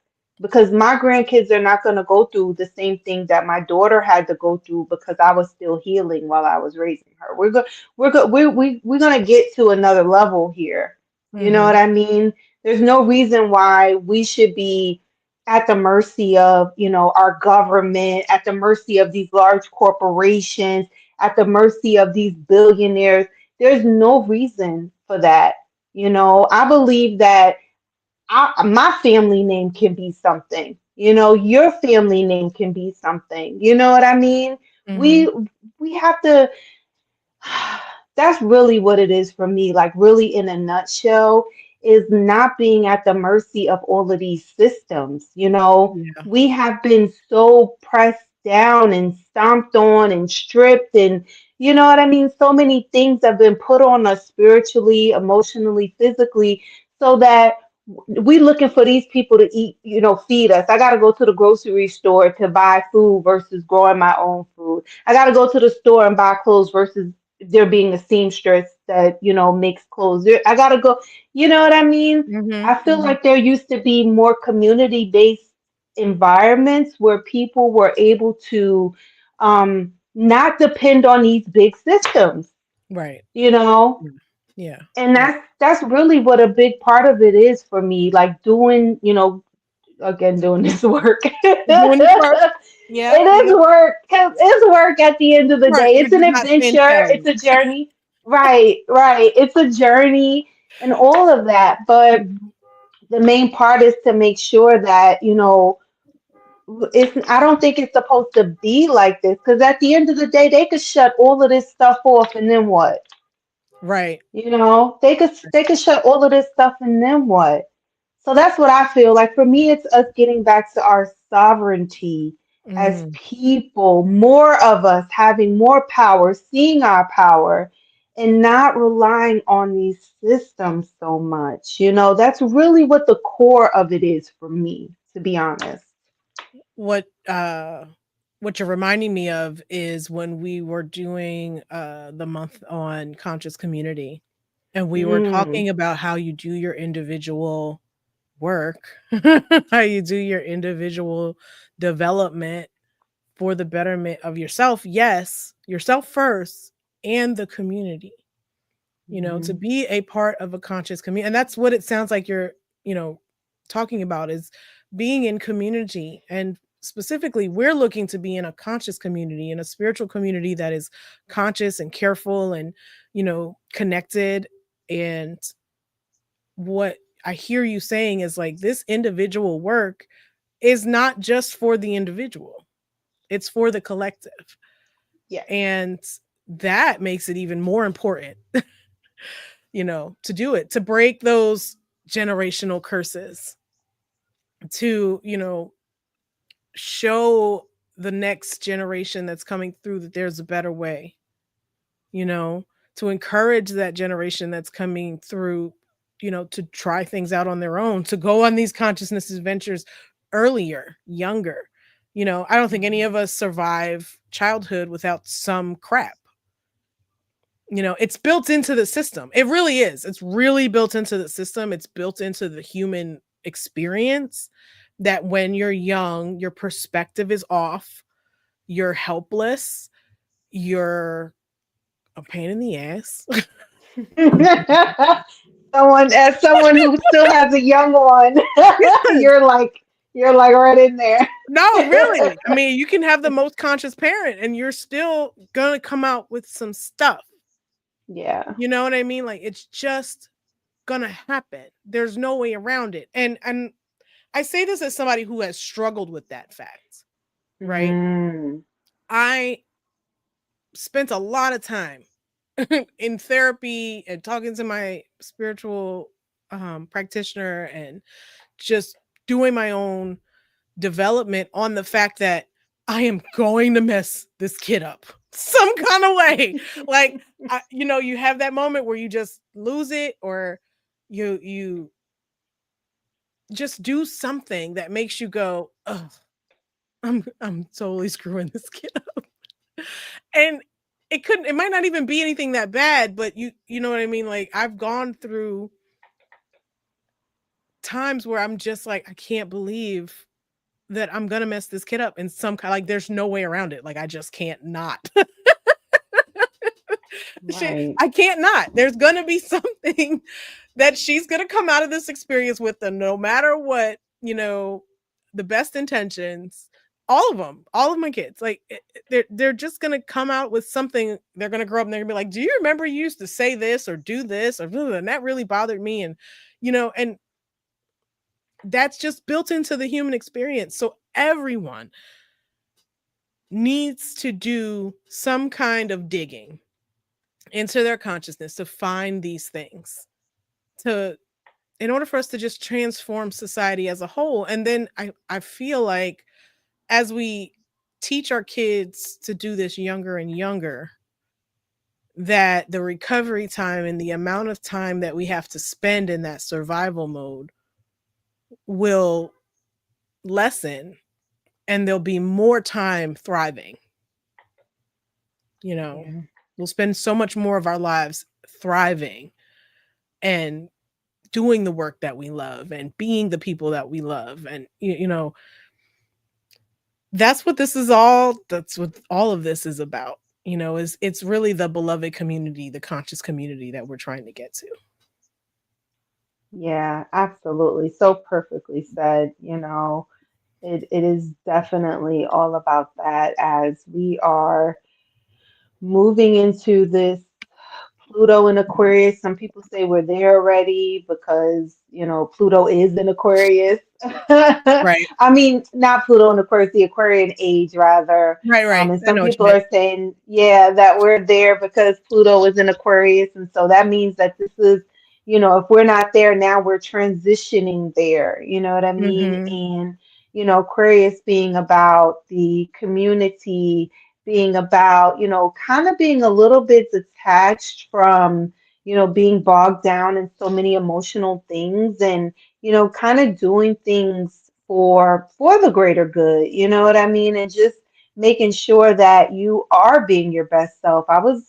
S2: because my grandkids are not going to go through the same thing that my daughter had to go through because I was still healing while I was raising her. We're going to get to another level here. You know
S1: Mm-hmm.
S2: what I mean? There's no reason why we should be at the mercy of, our government, at the mercy of these large corporations, at the mercy of these billionaires. There's no reason for that. I believe that my family name can be something. Your family name can be something. You know what I mean?
S1: Mm-hmm.
S2: We have to. That's really what it is for me. Like, really, in a nutshell, is not being at the mercy of all of these systems.
S1: Yeah.
S2: We have been so pressed down and stomped on and stripped, and you know what I mean? So many things have been put on us spiritually, emotionally, physically, so that we looking for these people to eat, feed us. I got to go to the grocery store to buy food versus growing my own food. I got to go to the store and buy clothes versus there being a seamstress that, makes clothes. I got to go, you know what I mean?
S1: Mm-hmm.
S2: I feel
S1: Mm-hmm.
S2: like there used to be more community-based environments where people were able to not depend on these big systems,
S1: Right.
S2: you know?
S1: Yeah. Yeah.
S2: And
S1: Yeah.
S2: that's really what a big part of it is for me, like doing, again, doing this work.
S1: Doing this work. Yeah.
S2: It is
S1: Yeah.
S2: work, 'cause it's work at the end of the
S1: Right.
S2: day.
S1: You're
S2: It's an
S1: just not saying
S2: adventure, it's
S1: salary.
S2: a journey. Right, right. It's a journey and all of that. But
S1: Mhm.
S2: the main part is to make sure that, I don't think it's supposed to be like this, because at the end of the day, they could shut all of this stuff off and then what?
S1: Right.
S2: They could shut all of this stuff and then what? So that's what I feel like. For me, it's us getting back to our sovereignty as
S1: Mm-hmm.
S2: people, more of us having more power, seeing our power, and not relying on these systems so much. That's really what the core of it is for me, to be honest.
S1: What what you're reminding me of is when we were doing the month on conscious community, and we were
S2: Mm,
S1: talking about how you do your individual work, how you do your individual development for the betterment of yourself. Yes, yourself first and the community. To
S2: mhm.
S1: be a part of a conscious community. And that's what it sounds like you're, you know, talking about is being in community. And specifically, we're looking to be in a conscious community, in a spiritual community that is conscious and careful and, connected. And what I hear you saying is like this individual work is not just for the individual, it's for the collective.
S2: Yes.
S1: And that makes it even more important, to do it, to break those generational curses, to, show the next generation that's coming through that there's a better way, you know, to encourage that generation that's coming through, to try things out on their own, to go on these consciousness adventures earlier, younger. I don't think any
S2: Mhm.
S1: of us survive childhood without some crap. It's built into the system. It really is. It's really built into the system. It's built into the human experience that when you're young, your perspective is off, you're helpless, you're a pain in the ass.
S2: As someone who still has a young one,
S1: Yes.
S2: you're like you're like right in there.
S1: No, really. I mean, you can have the most conscious parent and you're still going to come out with some stuff.
S2: Yeah.
S1: You know what I mean? Like it's just going to happen. There's no way around it. And I say this as somebody who has struggled with that fact. right?
S2: Mm.
S1: I spent a lot of time in therapy and talking to my spiritual practitioner and just doing my own development on the fact that I am going to mess this kid up some kind of way. Like, you have that moment where you just lose it, or you just do something that makes you go, "Oh, I'm totally screwing this kid up." And it might not even be anything that bad, but you know what I mean? Like, I've gone through times where I'm just like, I can't believe that I'm gonna mess this kid up in some kind, like, there's no way around it. Like, I just can't not. She
S2: Right.
S1: I can't not. There's gonna be something that she's gonna come out of this experience with, and no matter what, the best intentions, all of them, all of my kids, like, they're just gonna come out with something. They're gonna grow up and they're gonna be like, "Do you remember you used to say this or do this or and that really bothered me?" And that's just built into the human experience. So everyone needs to do some kind of digging into their consciousness to find these things, to in order for us to just transform society as a whole. And then I feel like, as we teach our kids to do this younger and younger, that the recovery time and the amount of time that we have to spend in that survival mode will lessen, and there'll be more time thriving. you know
S2: Yeah.
S1: we'll spend so much more of our lives thriving and doing the work that we love and being the people that we love. And that's what all of this is about. Is it's really the beloved community, the conscious community that we're trying to get to.
S2: Yeah, absolutely. So perfectly said. It is definitely all about that as we are moving into this Pluto in Aquarius. Some people say we're there already because, Pluto is in Aquarius.
S1: Right.
S2: I mean, not Pluto in Aquarius, the Aquarian age, rather.
S1: Right.
S2: And
S1: I
S2: some
S1: know what you
S2: people
S1: meant.
S2: are saying, yeah, that we're there because Pluto is in Aquarius. And so that means that this is, if we're not there now, we're transitioning there. You know what I mean?
S1: Hmm.
S2: And, Aquarius being about the community, being about, kind of being a little bit detached from, being bogged down in so many emotional things and, kind of doing things for the greater good, you know what I mean? And just making sure that you are being your best self. I was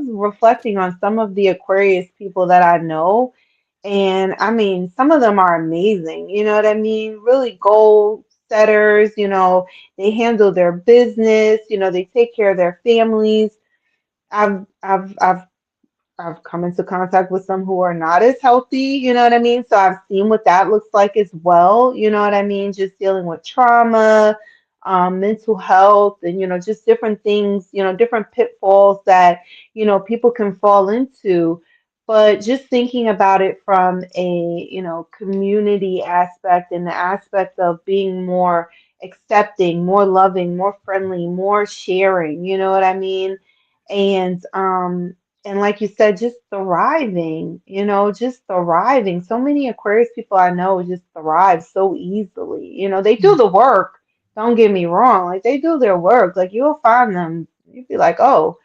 S2: reflecting on some of the Aquarius people that I know, and I mean, some of them are amazing, you know what I mean? Really goal setters, they handle their business, they take care of their families. I've come into contact with some who are not as healthy, you know what I mean? So I've seen what that looks like as well, you know what I mean? Just dealing with trauma, mental health, and, just different things, different pitfalls that, people can fall into. But just thinking about it from a, community aspect and the aspect of being more accepting, more loving, more friendly, more sharing, you know what I mean? And like you said, just thriving, just thriving. So many Aquarius people I know just thrive so easily. They do the work. Don't get me wrong. Like they do their work. Like you'll find them. You'd be like, oh,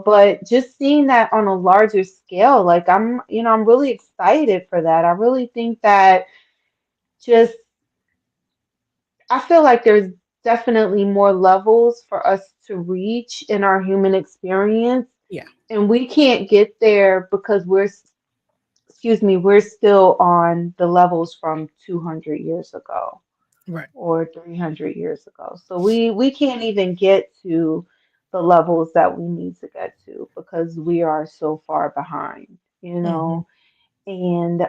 S2: but just seeing that on a larger scale, like I'm really excited for that. I really think that just I feel like there's definitely more levels for us to reach in our human experience,
S1: Yeah.
S2: and we can't get there because excuse me, we're still on the levels from 200 years ago
S1: Right.
S2: or 300 years ago. So we can't even get to the levels that we need to get to because we are so far behind,
S1: Hmm.
S2: and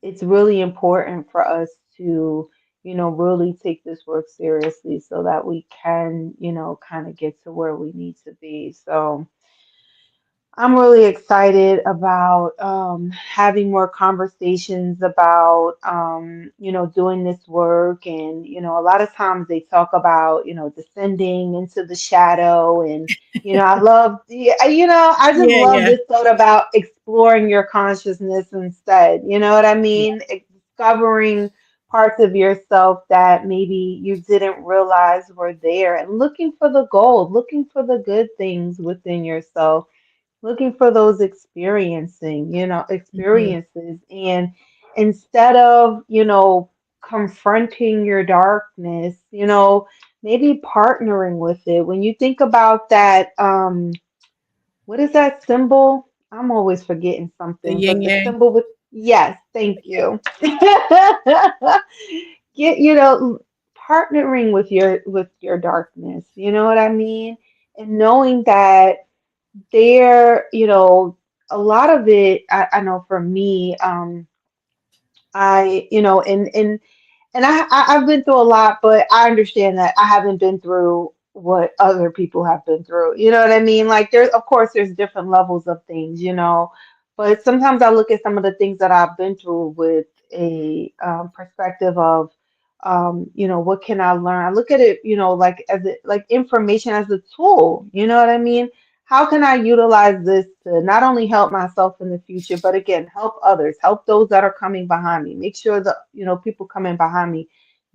S2: it's really important for us to, really take this work seriously so that we can, kind of get to where we need to be. So I'm really excited about having more conversations about, doing this work. And, a lot of times they talk about, descending into the shadow. And, I love, yeah, I just
S1: Yeah,
S2: love
S1: yeah,
S2: this thought about exploring your consciousness instead. You know what I
S1: yeah.
S2: mean? Discovering parts of yourself that maybe you didn't realize were there, and looking for the gold, looking for the good things within yourself, looking for those
S1: Mhm.
S2: experiences. And instead of, confronting your darkness, maybe partnering with it. When you think about that, what is that symbol? I'm always forgetting
S1: The
S2: something,
S1: yin
S2: but the
S1: yang.
S2: symbol with, yes, thank
S1: Yeah.
S2: you. Get, partnering with your darkness, you know what I mean? And knowing that there, a lot of it, I know for me, I, and I've been through a lot, but I understand that I haven't been through what other people have been through. You know what I mean? Like there's, of course, there's different levels of things, but sometimes I look at some of the things that I've been through with a perspective of, what can I learn? I look at it, like as it, like information as a tool. You know what I mean? How can I utilize this to not only help myself in the future, but again, help others, help those that are coming behind me. Make sure that, people coming behind me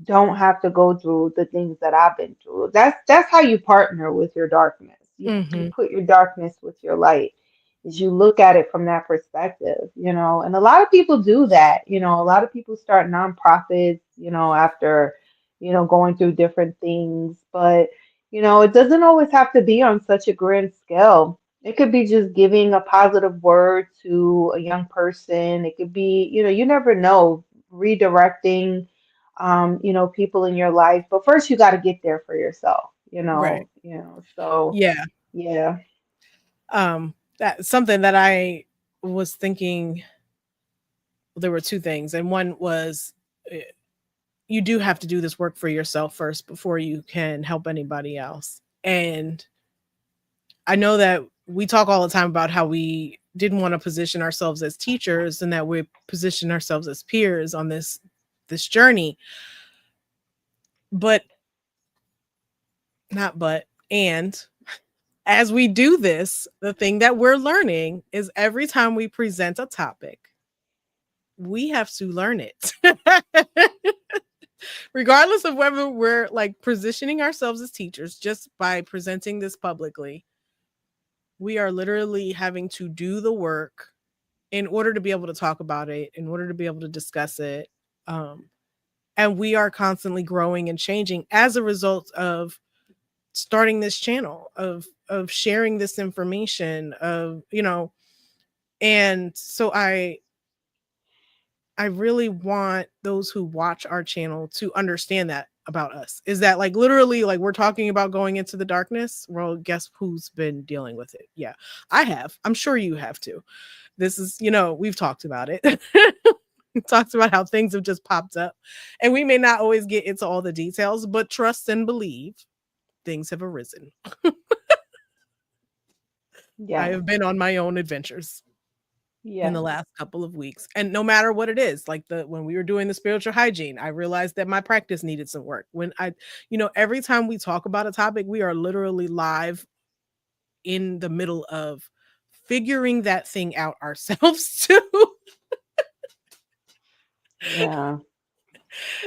S2: don't have to go through the things that I've been through. That's how you partner with your darkness. You
S1: Mhm.
S2: put your darkness with your light. Is you look at it from that perspective, and a lot of people do that. A lot of people start nonprofits, after, going through different things, but it doesn't always have to be on such a grand scale. It could be just giving a positive word to a young person. It could be, you never know, redirecting, people in your life. But first, you got to get there for yourself,
S1: Right.
S2: So
S1: Yeah.
S2: yeah,
S1: That's something that I was thinking. There were two things, and one was eh, you do have to do this work for yourself first before you can help anybody else. And I know that we talk all the time about how we didn't want to position ourselves as teachers and that we position ourselves as peers on this journey, but not but and as we do this, the thing that we're learning is every time we present a topic, we have to learn it. Regardless of whether we're like positioning ourselves as teachers just by presenting this publicly, we are literally having to do the work in order to be able to talk about it, in order to be able to discuss it. Um, and we are constantly growing and changing as a result of starting this channel, of sharing this information, of and so I really want those who watch our channel to understand that about us. Is that like literally like we're talking about going into the darkness? Well, guess who's been dealing with it? Yeah, I have. I'm sure you have too. This is, we've talked about it. We talked about how things have just popped up. And we may not always get into all the details, but trust and believe things have arisen. I
S2: yes,
S1: have been on my own adventures in the
S2: yes,
S1: last couple of weeks. And no matter what it is, like the when we were doing the spiritual hygiene, I realized that my practice needed some work. When every time we talk about a topic, we are literally live in the middle of figuring that thing out ourselves too.
S2: yeah.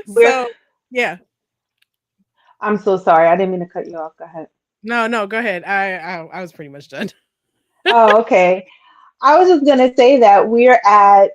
S2: We're.
S1: So, yeah.
S2: I'm so sorry. I didn't mean to cut you off. Go ahead.
S1: No, no, go ahead. I was pretty much done.
S2: Oh, okay. I was just gonna say that we're at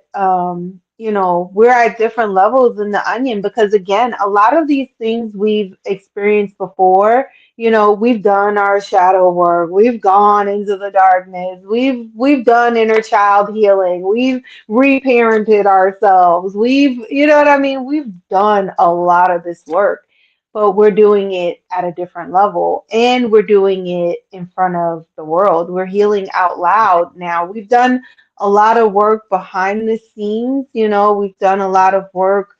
S2: different levels in the onion, because again, a lot of these things we've experienced before. We've done our shadow work, we've gone into the darkness, we've done inner child healing, we've reparented ourselves, you know what I mean? We've done a lot of this work, but we're doing it at a different level, and we're doing it in front of the world. We're healing out loud now. We've done a lot of work behind the scenes. We've done a lot of work,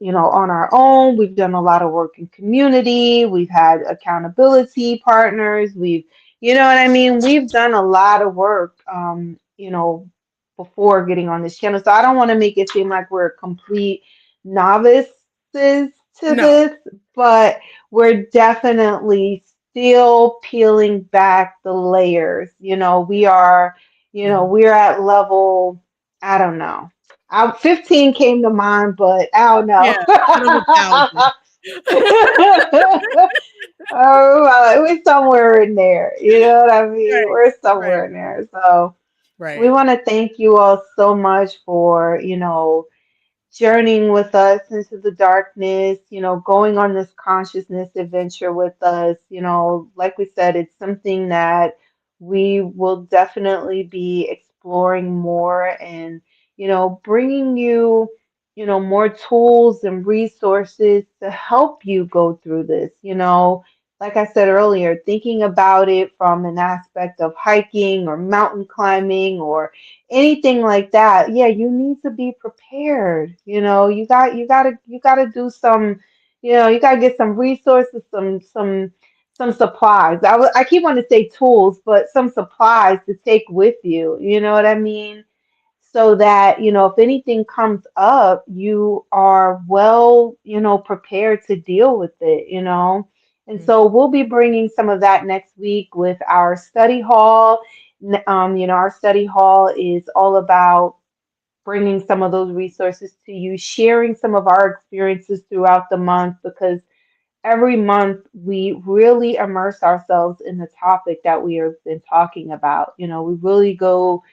S2: on our own. We've done a lot of work in community. We've had accountability partners. We've, You know what I mean? We've done a lot of work, before getting on this channel. So I don't want to make it seem like we're complete novices to
S1: No.
S2: this, but we're definitely still peeling back the layers.
S1: Mhm.
S2: We're at level, I don't know. 15 came to mind, but I don't
S1: Yeah,
S2: know.
S1: out of 1,000.
S2: Oh, well, we're somewhere in there. You know what I mean?
S1: Right,
S2: We're
S1: right,
S2: somewhere in there. So we
S1: right.
S2: want to thank you all so much for, journeying with us into the darkness, going on this consciousness adventure with us. Like we said, it's something that we will definitely be exploring more and, bringing you, more tools and resources to help you go through this. Like I said earlier, thinking about it from an aspect of hiking or mountain climbing or anything like that, yeah, you need to be prepared. You got to do some, you got to get some resources, some supplies. I keep wanting to say tools, but some supplies to take with you. You know what I mean? So that, if anything comes up, you are well, prepared to deal with it. And
S1: Mm,
S2: so we'll be bringing some of that next week with our study hall. Our study hall is all about bringing some of those resources to you, sharing some of our experiences throughout the month, because every month we really immerse ourselves in the topic that we have been talking about. We really go,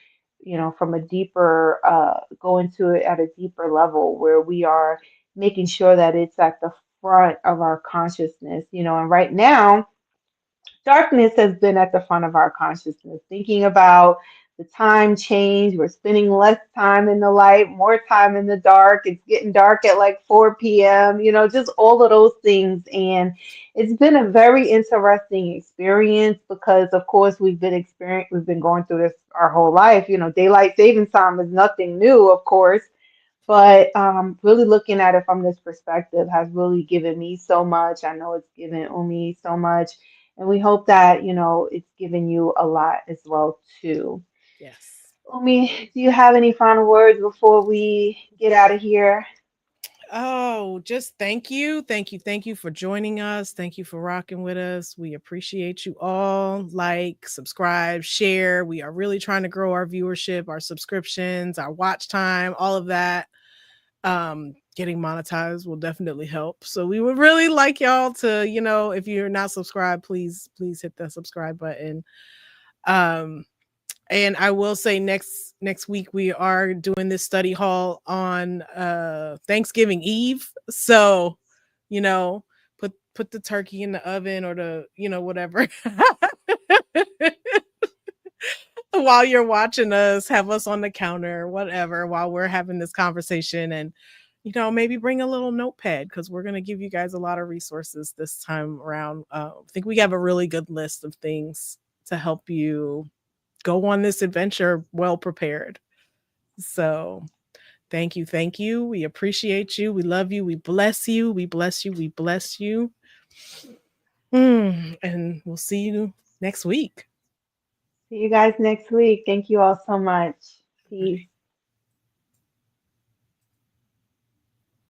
S2: from a deeper, go into it at a deeper level where we are making sure that it's at the front of our consciousness. And right now, darkness has been at the front of our consciousness, thinking about the time change. We're spending less time in the light, more time in the dark. It's getting dark at like 4 p.m., just all of those things. And it's been a very interesting experience because, of course, we've been going through this our whole life. Daylight savings time is nothing new, of course. But really looking at it from this perspective has really given me so much. I know it's given Umi so much. And we hope that, it's given you a lot as well, too.
S1: yes.
S2: Umi, do you have any final words before we get out of here?
S1: Oh, just thank you. Thank you. Thank you for joining us. Thank you for rocking with us. We appreciate you all. Like, subscribe, share. We are really trying to grow our viewership, our subscriptions, our watch time, all of that. Getting monetized will definitely help. So we would really like y'all to, if you're not subscribed, please hit the subscribe button. Um, and I will say next week we are doing this study hall on Thanksgiving Eve. So, you know, put the turkey in the oven or the, whatever. While you're watching us, have us on the counter, whatever, while we're having this conversation, and maybe bring a little notepad because we're going to give you guys a lot of resources this time around. I think we have a really good list of things to help you go on this adventure well prepared. So, thank you. Thank you. We appreciate you. We love you. We bless you. We bless you. We bless you. And we'll see you next week.
S2: See you guys next week. Thank you all so much. Peace.